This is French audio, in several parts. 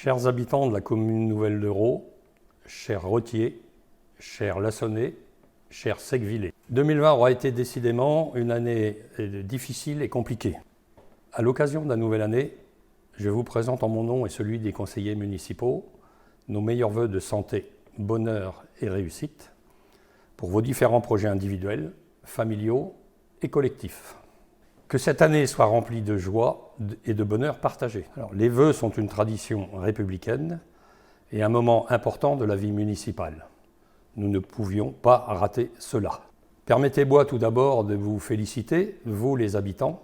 Chers habitants de la commune nouvelle d'Euro, chers Rothiers, chers Lassonnais, chers Secquevillais. 2020 aura été décidément une année difficile et compliquée. À l'occasion de la nouvelle année, je vous présente en mon nom et celui des conseillers municipaux nos meilleurs vœux de santé, bonheur et réussite pour vos différents projets individuels, familiaux et collectifs. Que cette année soit remplie de joie et de bonheur partagé. Alors, les vœux sont une tradition républicaine et un moment important de la vie municipale. Nous ne pouvions pas rater cela. Permettez-moi tout d'abord de vous féliciter, vous les habitants,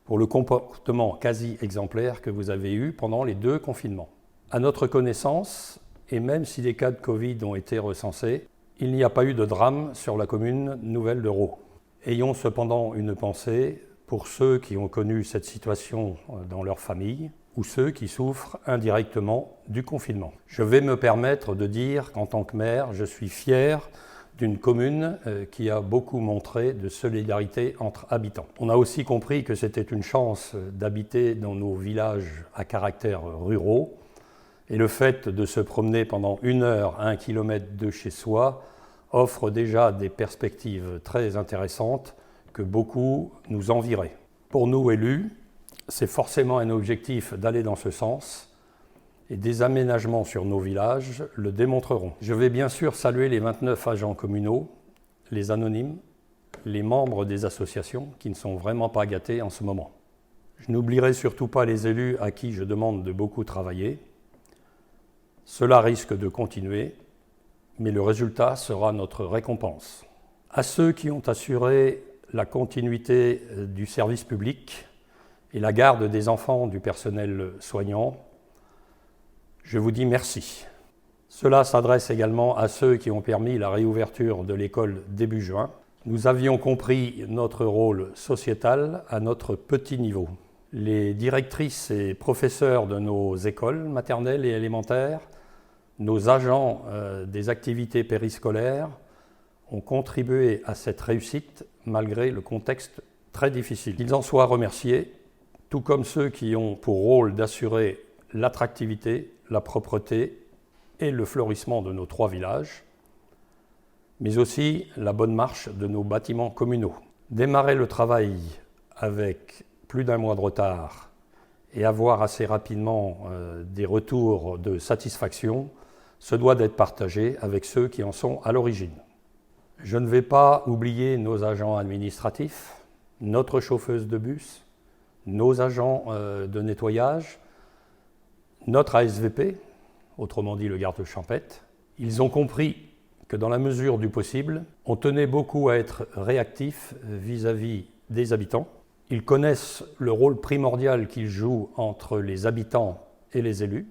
pour le comportement quasi exemplaire que vous avez eu pendant les 2 confinements. À notre connaissance, et même si des cas de Covid ont été recensés, il n'y a pas eu de drame sur la commune nouvelle d'Euro. Ayons cependant une pensée pour ceux qui ont connu cette situation dans leur famille ou ceux qui souffrent indirectement du confinement. Je vais me permettre de dire qu'en tant que maire, je suis fier d'une commune qui a beaucoup montré de solidarité entre habitants. On a aussi compris que c'était une chance d'habiter dans nos villages à caractère ruraux et le fait de se promener pendant 1 heure à 1 kilomètre de chez soi offre déjà des perspectives très intéressantes que beaucoup nous envieraient. Pour nous élus, c'est forcément un objectif d'aller dans ce sens et des aménagements sur nos villages le démontreront. Je vais bien sûr saluer les 29 agents communaux, les anonymes, les membres des associations qui ne sont vraiment pas gâtés en ce moment. Je n'oublierai surtout pas les élus à qui je demande de beaucoup travailler. Cela risque de continuer, mais le résultat sera notre récompense. À ceux qui ont assuré la continuité du service public et la garde des enfants du personnel soignant, je vous dis merci. Cela s'adresse également à ceux qui ont permis la réouverture de l'école début juin. Nous avions compris notre rôle sociétal à notre petit niveau. Les directrices et professeurs de nos écoles maternelles et élémentaires, nos agents des activités périscolaires ont contribué à cette réussite malgré le contexte très difficile. Qu'ils en soient remerciés, tout comme ceux qui ont pour rôle d'assurer l'attractivité, la propreté et le fleurissement de nos 3 villages, mais aussi la bonne marche de nos bâtiments communaux. Démarrer le travail avec plus d'1 mois de retard et avoir assez rapidement des retours de satisfaction se doit d'être partagé avec ceux qui en sont à l'origine. Je ne vais pas oublier nos agents administratifs, notre chauffeuse de bus, nos agents de nettoyage, notre ASVP, autrement dit le garde champêtre. Ils ont compris que dans la mesure du possible, on tenait beaucoup à être réactif vis-à-vis des habitants. Ils connaissent le rôle primordial qu'ils jouent entre les habitants et les élus.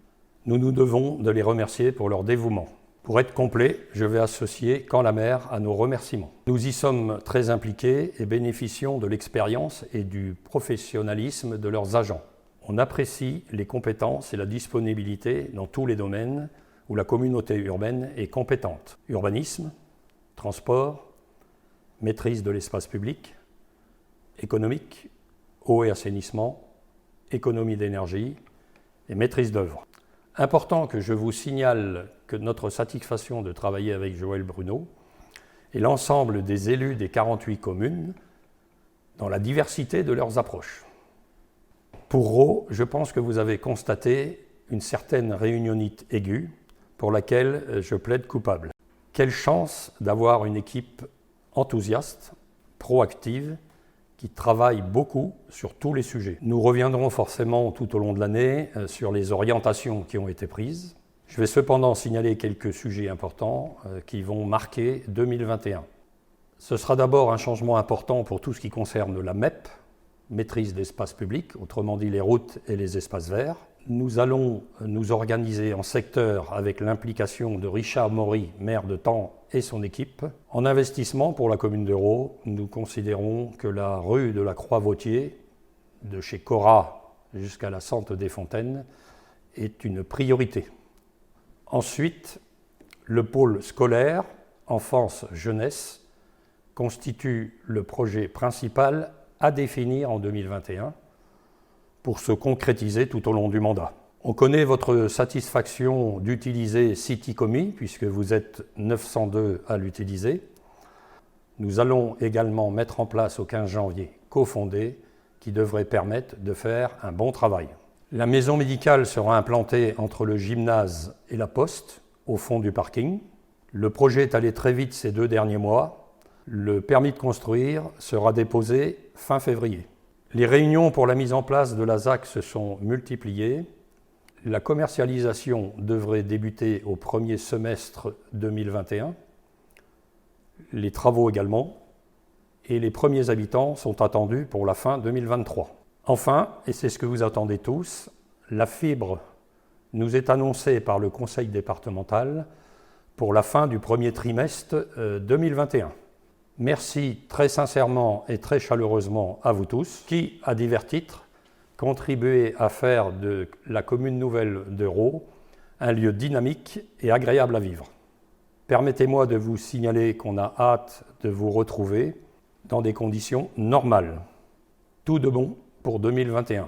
Nous nous devons de les remercier pour leur dévouement. Pour être complet, je vais associer Camp la Mer à nos remerciements. Nous y sommes très impliqués et bénéficions de l'expérience et du professionnalisme de leurs agents. On apprécie les compétences et la disponibilité dans tous les domaines où la communauté urbaine est compétente. Urbanisme, transport, maîtrise de l'espace public, économique, eau et assainissement, économie d'énergie et maîtrise d'œuvre. Important que je vous signale que notre satisfaction de travailler avec Joël Bruno et l'ensemble des élus des 48 communes dans la diversité de leurs approches. Pour Ro, je pense que vous avez constaté une certaine réunionnite aiguë pour laquelle je plaide coupable. Quelle chance d'avoir une équipe enthousiaste, proactive, qui travaille beaucoup sur tous les sujets. Nous reviendrons forcément tout au long de l'année sur les orientations qui ont été prises. Je vais cependant signaler quelques sujets importants qui vont marquer 2021. Ce sera d'abord un changement important pour tout ce qui concerne la MEP, maîtrise d'espace public, autrement dit les routes et les espaces verts. Nous allons nous organiser en secteur avec l'implication de Richard Maury, maire de Thaon, et son équipe. En investissement pour la commune d'Euro, nous considérons que la rue de la Croix-Vautier, de chez Cora jusqu'à la Sente des Fontaines, est une priorité. Ensuite, le pôle scolaire, enfance-jeunesse, constitue le projet principal à définir en 2021 pour se concrétiser tout au long du mandat. On connaît votre satisfaction d'utiliser Citycomi, puisque vous êtes 902 à l'utiliser. Nous allons également mettre en place au 15 janvier Cofondé, qui devrait permettre de faire un bon travail. La maison médicale sera implantée entre le gymnase et la poste, au fond du parking. Le projet est allé très vite ces 2 derniers mois. Le permis de construire sera déposé fin février. Les réunions pour la mise en place de la ZAC se sont multipliées. La commercialisation devrait débuter au premier semestre 2021. Les travaux également. Et les premiers habitants sont attendus pour la fin 2023. Enfin, et c'est ce que vous attendez tous, la fibre nous est annoncée par le Conseil départemental pour la fin du premier trimestre 2021. Merci très sincèrement et très chaleureusement à vous tous qui, à divers titres, contribuez à faire de la commune nouvelle d'Euro un lieu dynamique et agréable à vivre. Permettez-moi de vous signaler qu'on a hâte de vous retrouver dans des conditions normales. Tout de bon pour 2021.